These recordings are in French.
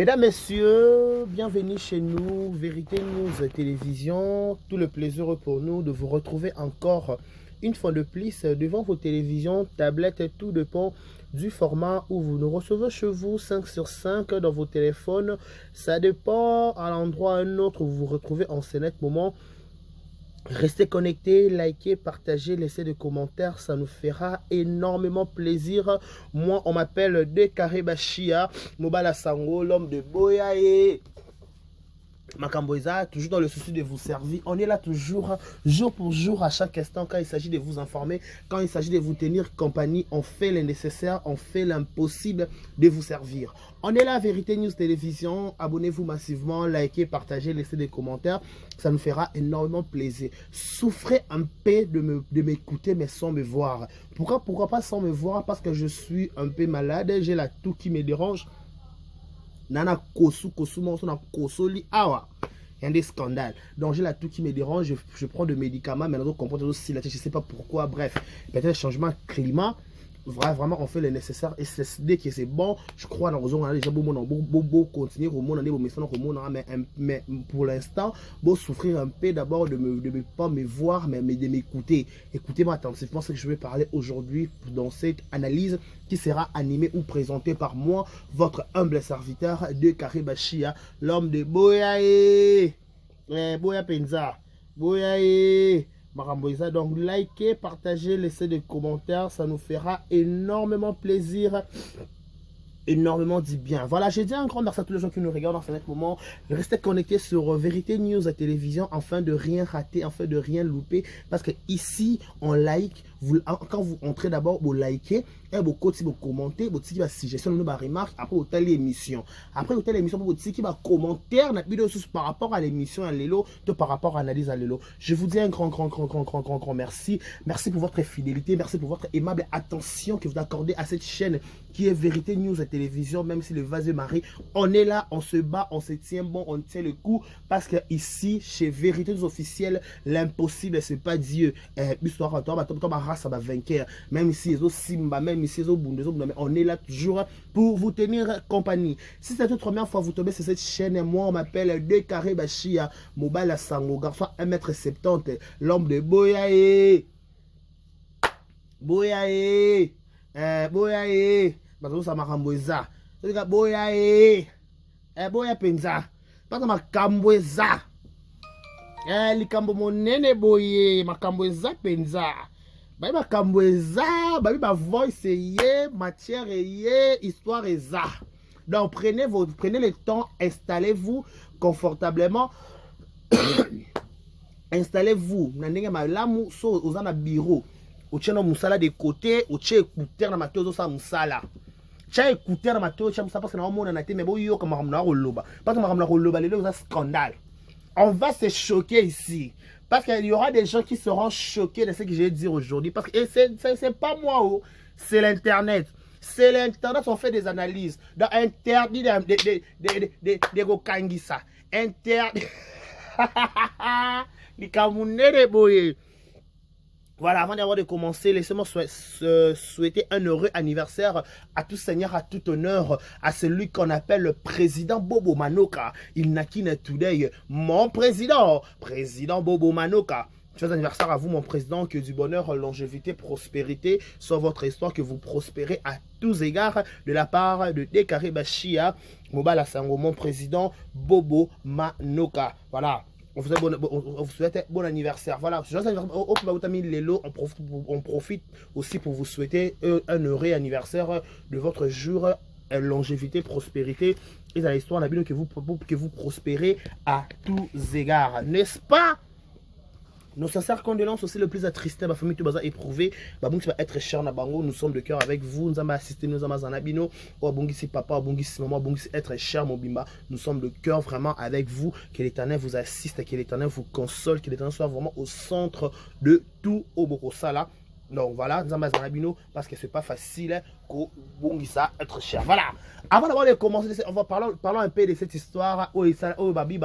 Mesdames, Messieurs, bienvenue chez nous, Vérité News Télévision. Tout le plaisir pour nous de vous retrouver encore une fois de plus devant vos télévisions, tablettes, tout dépend du format où vous nous recevez chez vous, 5 sur 5 dans vos téléphones. Ça dépend à l'endroit un autre où vous vous retrouvez en ce net moment. Restez connectés, likez, partagez, laissez des commentaires, ça nous fera énormément plaisir. Moi, on m'appelle Dekare Bashia, Mobala Sango, l'homme de Boyae. Makamboisa, toujours dans le souci de vous servir. On est là toujours, jour pour jour, à chaque instant, quand il s'agit de vous informer, quand il s'agit de vous tenir compagnie, on fait le nécessaire, on fait l'impossible de vous servir. On est là, Vérité News Télévision. Abonnez-vous massivement, likez, partagez, laissez des commentaires. Ça nous fera énormément plaisir. Souffrez un peu de m'écouter, mais sans me voir. Pourquoi pas sans me voir? Parce que je suis un peu malade, j'ai la toux qui me dérange. Nana kosu monso na kosoli awa. Il y a des scandales. Donc j'ai la toux qui me dérange, je prends des médicaments, mais on comprend aussi la tête, je ne sais pas pourquoi. Bref, peut-être changement climat. Vraiment on fait le nécessaire et c'est dès que c'est bon. Je crois dans on a déjà beau continuer au monde mais pour l'instant beau souffrir un peu d'abord de me pas me voir mais de m'écouter. Écoutez-moi attentivement ce que je vais parler aujourd'hui dans cette analyse qui sera animée ou présentée par moi, votre humble serviteur Dekare Bashia, l'homme de Boyae. Boya Penza, Boyae. Donc likez, partagez, laissez des commentaires, ça nous fera énormément plaisir, énormément du bien. Voilà, j'ai dit un grand merci à tous les gens qui nous regardent en ce moment. Restez connectés sur Vérité News à télévision afin de rien rater, afin de rien louper, parce que ici on like. Quand vous entrez d'abord, vous likez, et vous commentez, vous avez suggestion, vous remarque, après vous avez l'émission. Après vous avez l'émission, vous avez commentaire par rapport à l'émission à l'élo, par rapport à l'analyse à l'élo. Je vous dis un grand merci. Merci pour votre fidélité, merci pour votre aimable attention que vous accordez à cette chaîne qui est Vérité News à télévision, même si le vase est maré. On est là, on se bat, on se tient bon, on tient le coup, parce que ici, chez Vérité News officielle, l'impossible, c'est pas Dieu. Ça va vainqueur, même si ils ont Simba, même si ils ont Bundezo, on est là toujours pour vous tenir compagnie. Si c'est votre première fois vous tombez sur cette chaîne, moi on m'appelle Dekare Bashia, Mobala Sango, garçon 1m70, l'homme de Boyae. Boyae. Boyae. Bato sa makamboza. Boyae. Boya Penza. Bato makamboza. Likambo monene boye, makambo eza penza. Babi makambo eza, babi ba voice ye, matière ye, histoire eza. Donc prenez le temps, installez-vous confortablement. Installez-vous. Nandenge malamu so ozana bureau. Ocheno musala de côté, oche écouteur na mateo sa musala. Cha écouteur na mateo cha musala parce que na omona na te mais boyo comme makambo na roloba. Parce que makambo na roloba lelo za scandale. On va se choquer ici. Parce qu'il y aura des gens qui seront choqués de ce que je vais dire aujourd'hui. Parce que c'est pas moi, oh, c'est l'Internet. C'est l'Internet, on fait des analyses. Dans interdit de Gokangisa. Interdit. Les Camerounais de Boye. Voilà, avant d'avoir de commencer, laissez-moi souhaiter un heureux anniversaire à tout seigneur, à tout honneur, à celui qu'on appelle le président Bobo Manoka. Il naquit today, mon président Bobo Manoka. Joyeux anniversaire à vous, mon président, que du bonheur, longévité, prospérité soit votre histoire, que vous prospérez à tous égards de la part de Dekare Bashia, Mobala Sango, mon président Bobo Manoka. Voilà. On vous souhaite bon anniversaire. Voilà, on profite aussi pour vous souhaiter un heureux anniversaire de votre jour, longévité, prospérité et dans l'histoire que vous prospérez à tous égards. N'est-ce pas? Nos sincères condoléances aussi le plus attristé, ma famille tout baza éprouvé. Babungi va être cher na bango, nous sommes de cœur avec vous. Nous avons assisté, nous avons zanabino. Oh bungi si papa, bungi si maman, bungi si être cher mon bimba. Nous sommes de cœur vraiment avec vous. Que l'Éternel vous assiste, que l'Éternel vous console, que l'Éternel soit vraiment au centre de tout au Bokosala. Donc voilà, nous avons zanabino parce que c'est pas facile que bungi ça être cher. Voilà. Avant d'avoir de commencer, on va parler un peu de cette histoire. Oh babi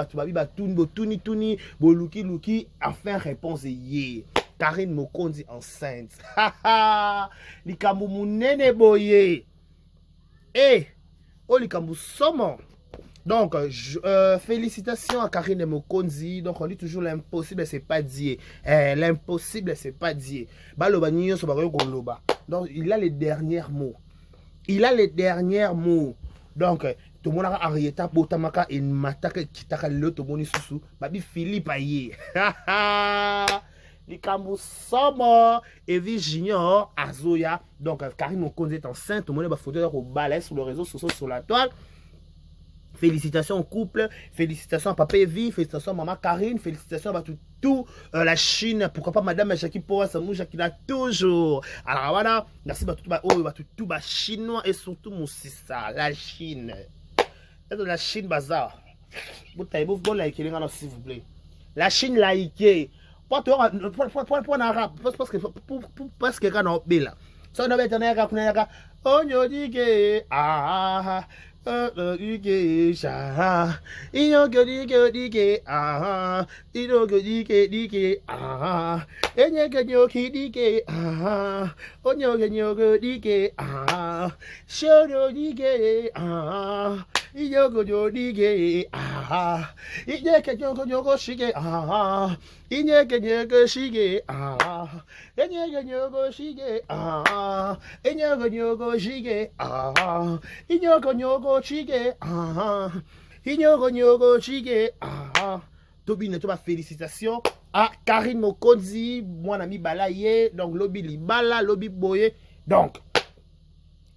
tuni luki enfin réponse yé. Karine Mokondi enceinte. Haha. Likambu munene boye. Eh, oh likambu somo. Donc, félicitations à Karine Mokonzi. Donc, on dit toujours l'impossible, c'est pas dit. L'impossible, c'est pas dit. Donc, il a les derniers mots. Il a les derniers mots. Donc, tout le monde a arrêté pour Tamaka et Mataka qui t'a le tout le monde sous. Babi Philippe Aye. Likambu Somo, Evi Junior, Azoya. Donc, Karine Mokonzi est enceinte. Tout le monde va photo au balai sur le réseau social, sur la toile. Félicitations au couple, félicitations à Papa Evi, félicitations à Maman Karine, félicitations à tout la Chine, pourquoi pas Madame Jackie Poa, Samouja qui l'a toujours. Alors voilà, merci à tout les Chinois et surtout mon ça, la Chine. La Chine bazar. Vous likez s'il vous plaît. La Chine likez. Pour en arabe, parce que quand on est là. Ça on va on dit que ah Tobine, tu félicitations à Karine Mokonzi, mon ami Balaye, donc Lobby Libala, Lobby Boye. Donc,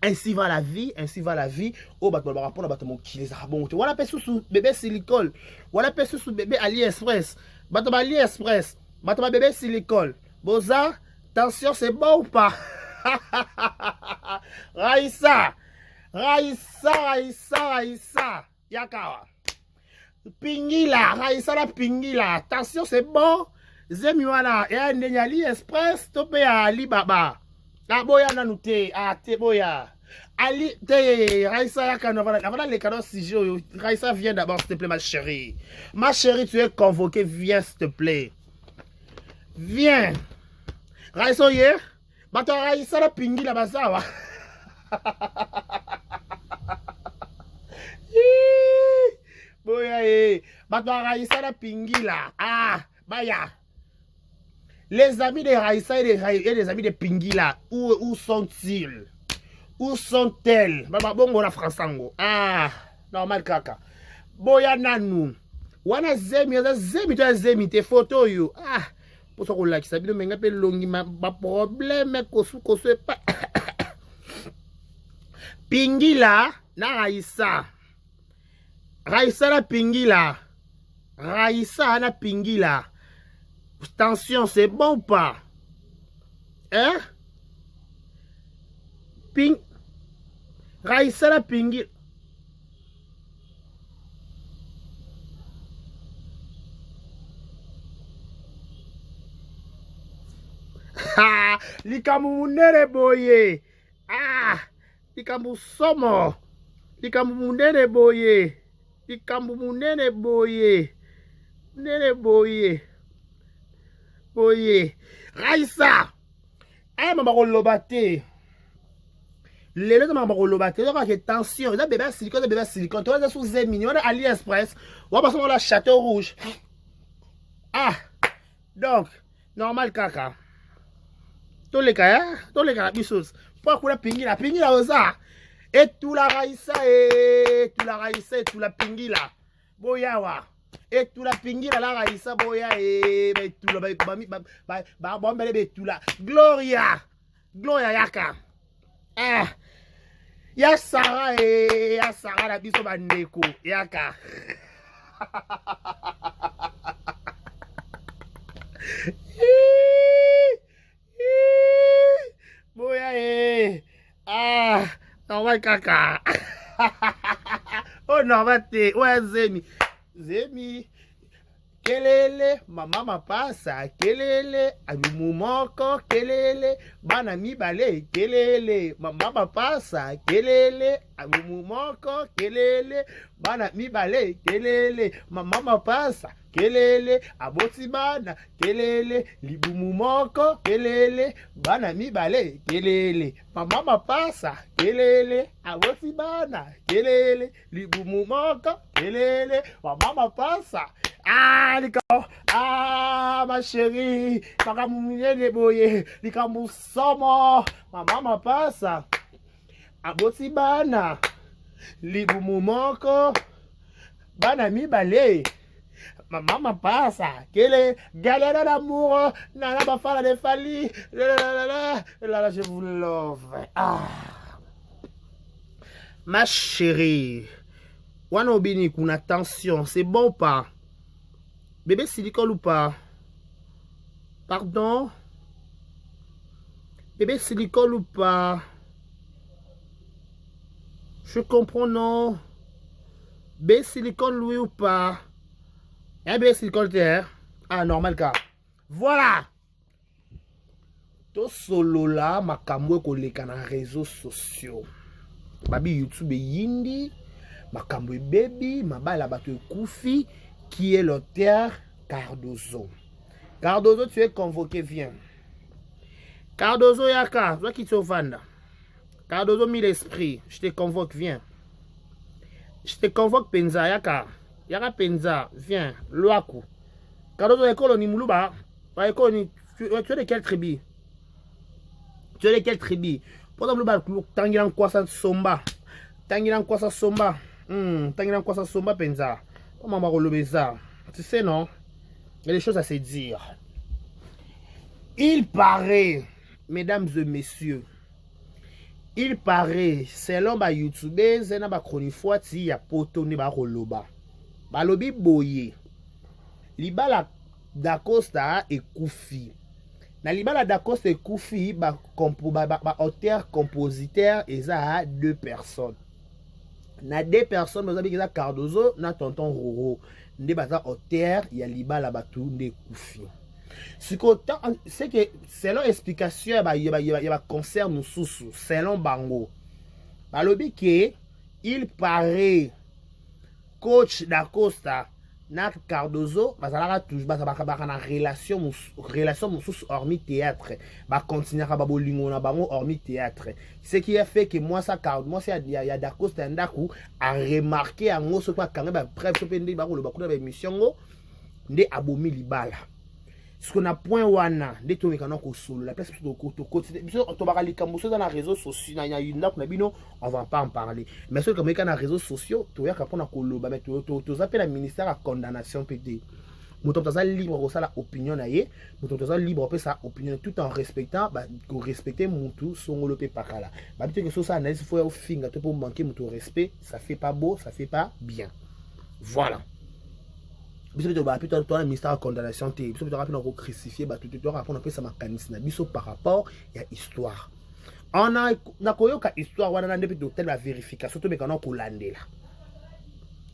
ainsi va la vie, ainsi va la vie. Oh, bah, on va mon qui les a bon. Voilà, pe sous bébé silicone. Voilà, pe sous bébé AliExpress. Bah, AliExpress. Bah, bébé silicone. Boza, attention, c'est bon ou pas? Raïssa. Yakawa. Pingila, Raïssa la Pingila. Attention, c'est bon. Zemiwana, et un AliExpress, topé à Alibaba. Ah, boya nanute, ah, te boya. Ali, te, Raïssa, avant les cadeaux, si Raïssa, viens d'abord, s'il te plaît, ma chérie. Ma chérie, tu es convoquée, viens, s'il te plaît. Viens. Raïssa, hier, bah, toi, Raïssa, la pingi, la basawa. Boya, bah, toi, Raïssa, la pingi, là. Ah, baya. Les amis de Raïssa et les amis de Pingui là, où sont-ils? Où sont-elles? Bon, on a Fransango. Ah, normal kaka. Boya nanou. Wana zemi, te photo yo. Ah, pour ça qu'on l'a qui s'habille, mais on appelle longi, ma problème, kosu pas. Pingui là, na Raïssa. Raïssa la Pingui là. Raïssa na Pingui là. Attention, c'est bon ou pas? Hein? Ping. Raïssa la pingi. Ha! Likamu nere boye. Ah! Likamu somo. Likamu nere boye. Likamu nere boye. Nere boye. Oye, Raïssa, ah maman rolobate, les deux maman rolobate, donc attention, il a bébé silicone, toi tu sous Zemi, on a AliExpress, on va passer dans la Château Rouge. Ah, donc normal caca, tous les cas, bisous. Pourquoi la pingi la osa, et tout la Raïssa et tout la pingi là, boyawa. Et tout la pingi la Raïssa boya et tout la Gloria yaka. Ah, ya Sarah la biso bandeko yaka. Boya ah, normal kaka. Oh normal te, ouais Zemi, kelele, mama mapasa, kelele, alumu moko, kelele, bana mibale, kelele, mama mapasa, kelele, alumu moko, kelele, bana mibale, kelele, mama mapasa, kelele, aboti bana, kelele, libumu moko, kelele, bana mibale, kelele, mama mapasa, kelele, aboti bana, kelele, libumu moko, kelele, mama mapasa. Ah, ma chérie, makamuminene boye, likamusomo, mama mapasa, aboti bana, libumu moko, bana mibale, maman passa, quelle galère d'amour, nana bafala de fali, là, je vous love. Ah. Ma chérie, wanobini kuna attention, c'est bon ou pas? Bébé silicone ou pas? Pardon? Bébé silicone ou pas? Je comprends non? Bébé silicone lui ou pas? Eh bien, silicone terre. Ah, normal car. Voilà. To solo là, makambo koleka na réseaux sociaux. Babi YouTube yindi, makambo baby, mabala bato koufi, qui est l'auteur Cardozo. Cardozo, tu es convoqué, viens. Cardozo yaka, toi qui te vanda. Cardozo mille esprit, je te convoque, viens. Je te convoque Penza yaka. Yaka Penza, viens, Loaku. Cardozo école ni Moulouba. Tu es de quelle tribu? Tu es de quelle tribu? Pour exemple, Tangilan Kwasa Somba. Tangilan Kwasa Somba. Tangilan Kwasa Somba Penza. Comment on va ça? Tu sais, non? Il y a des choses à se dire. Il paraît, mesdames et messieurs, il paraît, selon ma YouTubers, c'est ma chronique il y a poto ne ba roloba. Balobi boye. Libala Dacosta et Koufi. Na libala Dacosta et Koufi, ba auteur compositeur et ça deux personnes. Na deux personnes, nous avons Cardozo, na tonton Roro. Nde baza auteur, il y a libala batu nde Koufi. C'est que selon explication, il y a concert nous sous selon Bango. Balobi que il paraît coach d'Acosta na Cardozo bazalaka toujours bazalaka na relation sous hormis théâtre ba continuer ba bolingo na bango hormis théâtre. Ce qui a fait que moi ça moi c'est il y a d'Acosta ndaku a remarqué en ngo so kwa kanga ba bref so pende ba ko ba kuna ba émission ngo nde abomi libala. Ce qu'on a point wana nde to mekana ko solo la place to côté to ba likambo so dans les réseaux sociaux na yinda kuna bino on va pas en parler mais ce comme mekana réseaux sociaux to ya kapona ko loba mais to zapper la ministère à condamnation PD moto to za libre ko sala opinion na ye moto to za libre pe sa opinion tout en respectant ba ko respecter mutu songolo pe pakala ba bité que ça analyse faut au finga to pour manquer mutu respect ça fait pas beau ça fait pas bien voilà. Biso to ba plutôt toi ministère de condamnation té biso to rapide on crucifier ba tout to rapide on peut ça mécanisme na biso par rapport à histoire on a na koyoka histoire wana ndé plutôt telle la vérification to mekana ko landela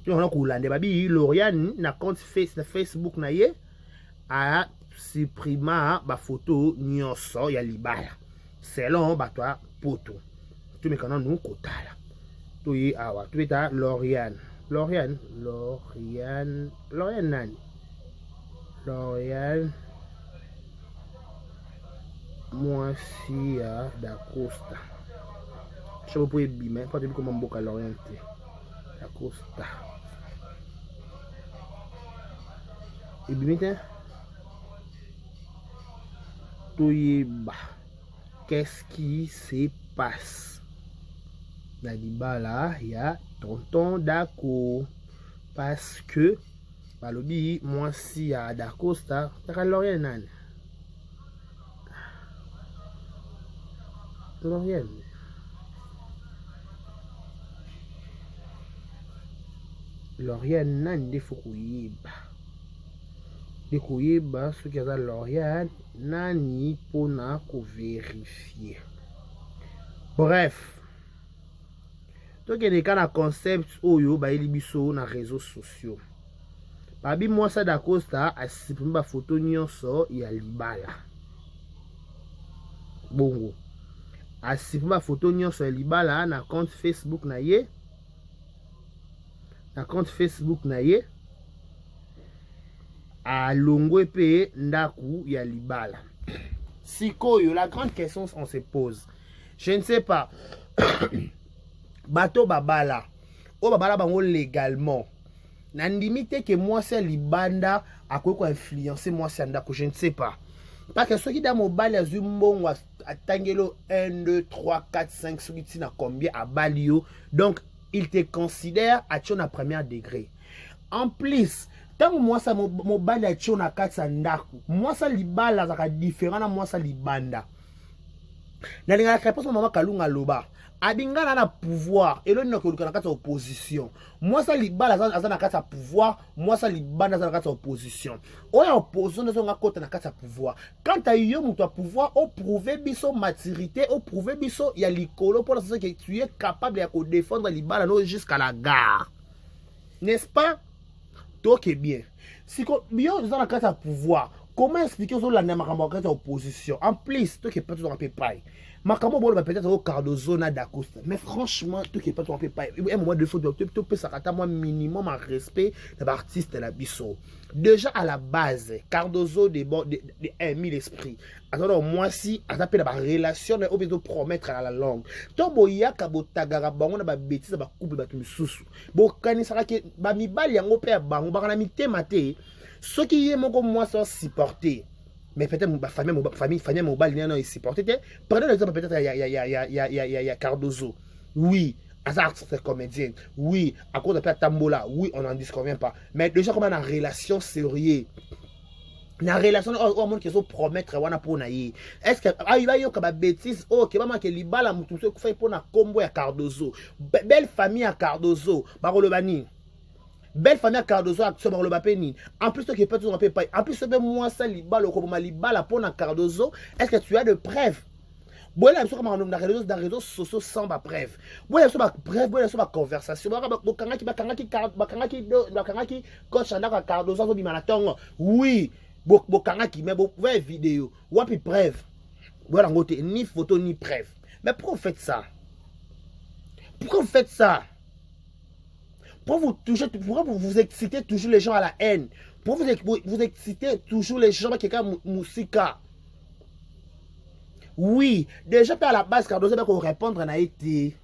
to on ko landela babi Lauriane na compte Facebook na ye a supprima ba photo nyonso ya libala selon ba toi poto to mekana nous kotala to yi awa to beta Lauriane nani? Lauriane Mwansia d'Acosta. Je sais pas pour bien, pas comment mboka Lauriane d'Acosta. Et bien, Toyeba. Qu'est-ce qui se passe? La libala, il y a tonton Dako parce que balobi moi si à Dacosta Lauriane nan de fukuyeba de kuyeba ce qui a Lauriane nani pona ko vérifier bref. Donc il y a des concepts oyo ba elibiso na réseaux sociaux. Babi moi ça d'Acosta a supprimer ba photo nyonso ya libala. Bongo. A supprimer ba photo nyonso ya libala na compte Facebook na ye. Na compte Facebook na ye. alongwe pe ndaku ya libala. Sikoyo, la grande question on se pose. Je ne sais pas. Bato babala. O babala bango légalement. Nandimite que moi c'est libanda à quoi influencer moi c'est ndako, je ne sais pas. Parce que ceux qui dans mon bal à zumbon à tangelo 1 2 3 4 5 ceux qui na combien à balio, donc il te considère à ton à premier degré. En plus, tant moi ça mon bal à ton à 4 ndako, moi ça libala ça différent na moi ça libanda. Na linga réponse maman kalunga loba. Abingana na pouvoir et l'on n'a que le opposition. Moi ça libala za na kata pouvoir, moi ça libana za na kata opposition. Oya opposition na zonga kota na kata pouvoir. Quand tu as eu mon pouvoir, au prouver biso maturité, au prouver biso ya likolo pour ça que tu es capable de défendre libala jusqu'à la gare. N'est-ce pas? Donc bien. Si bien za na kata pouvoir, comment expliquer sur la makambo kata opposition? En plus, toi qui pas toujours en paye. Makambo bon peut-être au Cardozo na d'Acosta, mais franchement tout qui est pas trop pas un moment de faute tu peux ça moi minimum en respect de l'artiste la biso. Déjà à la base Cardozo de mille esprit. Alors moi si à taper la relation au besoin de promettre à la langue. Tombo yaka botagara bango na ba bêtise ba couple ba misusu. Bo kanisa ke ba mibali yango pe bango ba na mitemate. Ce qui est mon moi ça supporter. Mais peut-être ma famille mobile n'est pas supportée. Prenez l'exemple peut-être il y a Cardozo. Oui, Hazard c'est comédien. Oui, à cause de Tambola. Oui, on n'en disconvient pas. Mais déjà comme une relation sérieuse. Une relation au monde qui se promettre wana pour naïe. Est-ce que il va y avoir des bêtises? Oh, que maman que libala mutu se fait pour na combo ya Cardozo. Belle famille à Cardozo. Barolobani. Belle famille à Cardozo actuellement le bapeni. En plus que peut toujours pas. En plus même moi ça libala comme libala pour na Cardozo. Est-ce que tu as de preuves? Bon là sur comme dans réseaux sociaux sans ba preuve. Bon là sur ba preuve, bon là sur ba conversation. Bakangaki coach andaka Cardozo zo bimana tongo. Oui, bokangaki mais bo vidéo. Wapi preuve. Voilà ngote ni photo ni preuve. Mais pourquoi vous faites ça? Pourquoi vous faites ça? Pourquoi vous excitez toujours les gens à la haine? Pourquoi vous excitez toujours les gens qui ont musica? Oui, déjà à la base, Cardozo va répondre à été.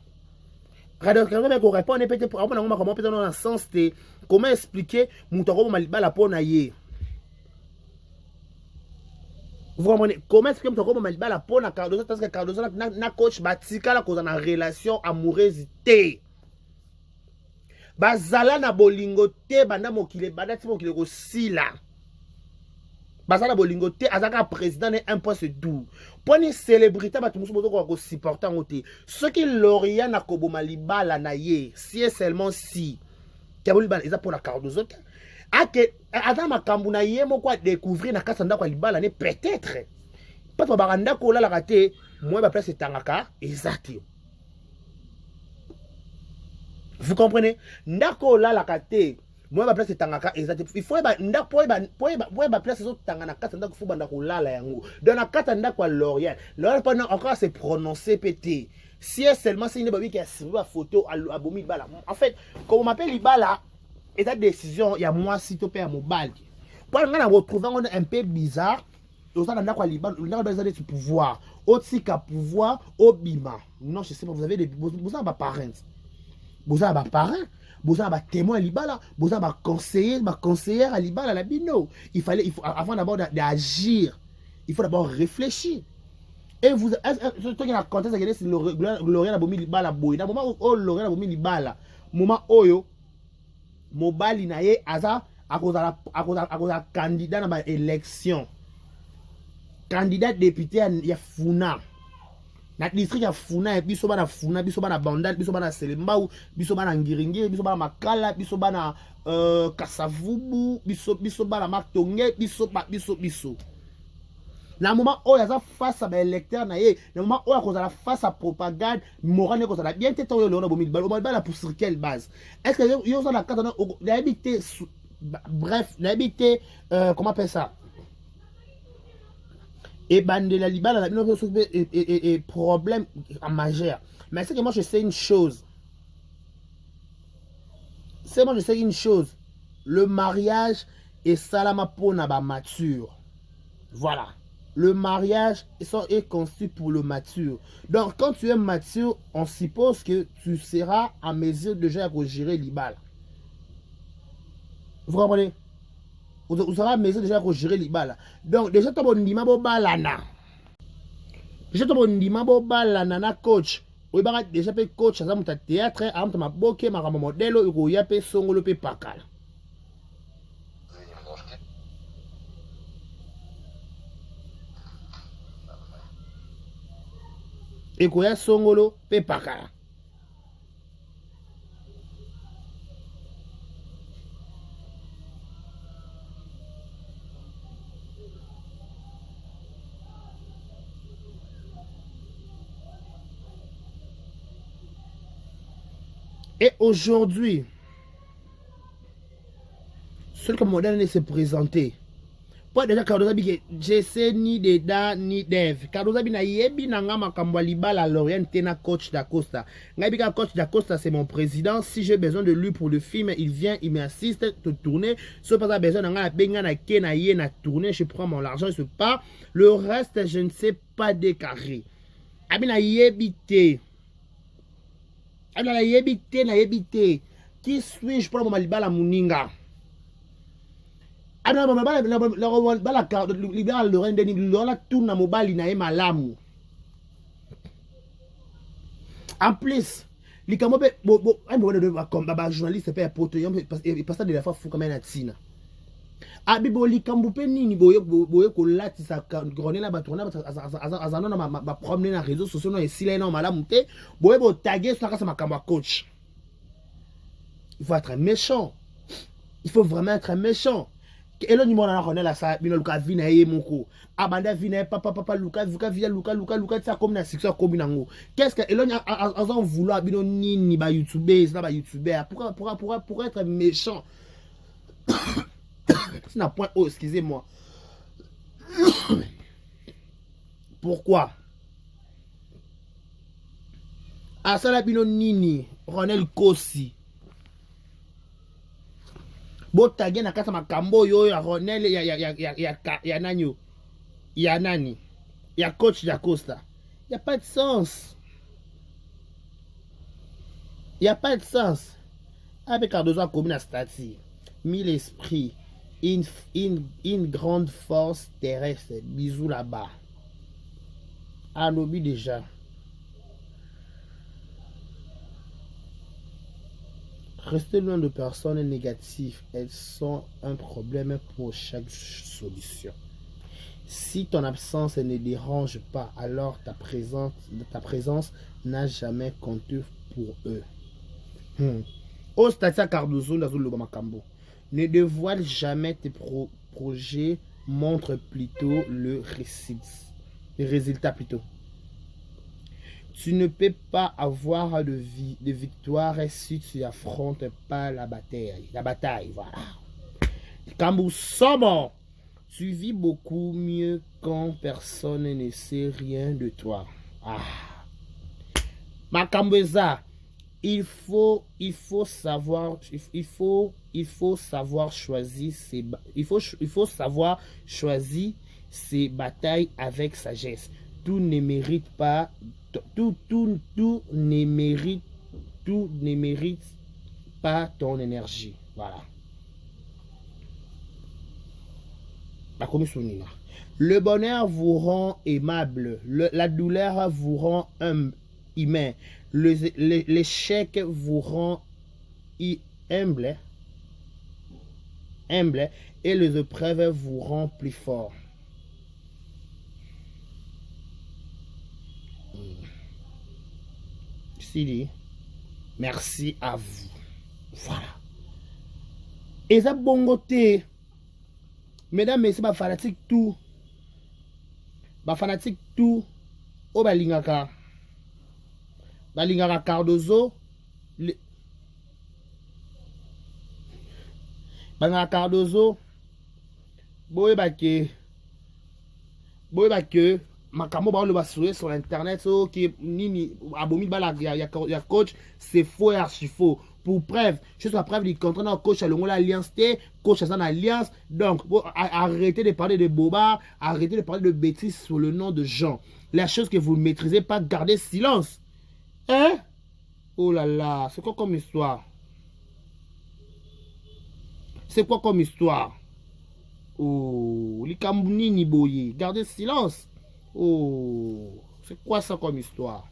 Cardozo va répondre peut-être dans le sens de comment expliquer Moutoro Malibala pour naïe. Vous comprenez? Comment expliquer Moutoro Malibala pour na Cardozo parce que Cardozo na coach batika la cause en relation amoureuse. Bazala na bolingo te banda mokile banda ti mokile ko sila. Bazala bolingo te azaka président ne un point c'est tout. Poni célébrité ba tumusu bozo ko supporter ngote. Ce qui Lorient na koboma libala na ye, si seulement si. Kabuli bala eza pour la Cardozo. Ake ata makambu na ye moko découvrir na kasa ndako libala ne peut-être. Pas to baranda ko la raté, moi ba place tangaka exact. Vous comprenez? Ndako la la kate. Moi ba place tangaka exact. Il faut ba ndako ba place zo tangana kata ndako fu banda ko la la yango. Dans la kata ndako Lorient. Lorient pas encore se prononcer pété. Si seulement c'est une babi qui a suivi la photo à Bomi Bala. En fait, comme on m'appelle Libala, et ta décision, il y a moi si tu payes mon bal. Pour nous retrouver un peu bizarre. Au sein d'un Libala, on a besoin de pouvoir. Aussi qu'à pouvoir, au bima. Non, je sais pas, vous avez des parents. Vous avez des parents, vous avez des témoins à Libala, vous avez des conseillers à Libala, la bino. Avant d'abord d'agir, il faut d'abord réfléchir. Et vous, ce qui a contexte, c'est Lorient a bomi Libala boy. Dans le moment où Lorient a bomi Libala, moment où Mobali na ye aza à cause candidat dans l'élection. Candidat député ya Funa. Na district ya Funa biso bana Funa biso bana Bandal biso bana Selembao biso bana Ngiringi biso bana Makala biso bana Kasavubu biso bana Matonge biso na moment où yaza face à l'électeur na ye na moment où yaza face à propagande morale ko ça bien tete on bomi bala pour sur quelle base est-ce que yo ça la carte d'habiter bref d'habiter comment appelle ça et bande la libala la et problème majeur. Mais c'est que moi je sais une chose. Le mariage et salama pona ba mature. Voilà. Le mariage est conçu pour le mature. Donc, quand tu es mature, on suppose que tu seras en mesure déjà de gérer l'ibal. Vous comprenez? Vous serez en mesure déjà de gérer l'ibal. Donc, déjà, tu as un bon balana. Déjà, tu as un bon balana na coach. Oui, bah, déjà, coach, ça m'a théâtre, à m'a boké, m'a ramon modèle, il y a pe songolo pe pakal. Et qu'il y a songolo pe pakala. Et aujourd'hui, seul comme modèle s'est présenté. Pas déjà Cardoza bi JC ni Deda ni Dev. Cardoza bi na yebi na nga makambo libala Lorient na coach d'Acosta. Ngabi ka coach d'Acosta c'est mon président. Si j'ai besoin de lui pour le film, il vient, il m'assiste te tourner. Si pas besoin na nga benga na ke na ye na tourner, je prends mon argent, je pars. Le reste je ne sais pas décarrer. Abi na yebi te. Abi na yebi te na yebi te. Qui suis-je pour mon libala muninga? Ah non, la carte libéral Lorraine Denis, la tourne à mobile, il n'a malamu. En plus, les camobe, comme journaliste, c'est pas pour il passe de la fois fou comme un atina. Abibo, les camboupé ni boye ko lati sa grone la batona, azano ma promener dans les réseaux sociaux, et si là, non, malamu te, boye bo taguer sur la casse ma camba coach. Il faut être méchant. Il faut vraiment être méchant. Et là, nous avons la ça, nous avons vu na mon co. Abanda vina papa Luca ça comme na section comme nango. Qu'est-ce que et là en vouloir bino ni ba youtubeur, c'est ba youtubeur. Pourquoi être méchant? C'est un point oh, excusez-moi. Pourquoi? À ça la bino nini, Ronel Kossi. Botage na kata makambo yo ya Ronel ya nanyo ya nani ya coach d'Acosta. Il y a pas de sens. Il y a pas de sens. Avec Cardozo comme une statue, mille esprits, une grande force terrestre, bisous là-bas. À l'objet déjà. Restez loin de personnes négatives, elles sont un problème pour chaque solution. Si ton absence ne dérange pas, alors ta présence n'a jamais compté pour eux. Au Statia Cardozo, ne dévoile jamais tes projets, montre plutôt le résultat plutôt. Tu ne peux pas avoir de victoire si tu n'affrontes pas la bataille. La bataille, voilà. Kambu Somo, tu vis beaucoup mieux quand personne ne sait rien de toi. Ah. Makambeza, il faut savoir choisir ses batailles avec sagesse. Tout ne mérite pas ton énergie. Voilà. Le bonheur vous rend aimable. La douleur vous rend humain. L'échec vous rend humble. Et les épreuves vous rend plus fort. Merci à vous. Voilà. Et ça bongoté. Mesdames, messieurs, ma fanatique tout. Ma fanatique tout. O balingaka. Balingaka Cardozo. Balingaka Cardozo. Boye bake. Makamo ba le basoué sur internet so qui nini abomi bala ya coach c'est faux et archi faux pour preuve. Juste la preuve du contrat, dans coach à l'alliance T, coach à son alliance. Donc, arrêtez de parler de bobards, arrêtez de parler de bêtises sur le nom de Jean. La chose que vous ne maîtrisez pas, gardez silence. Hein? Oh là là, c'est quoi comme histoire? C'est quoi comme histoire? Oh, les Boye, gardez silence. Oh, c'est quoi ça comme histoire?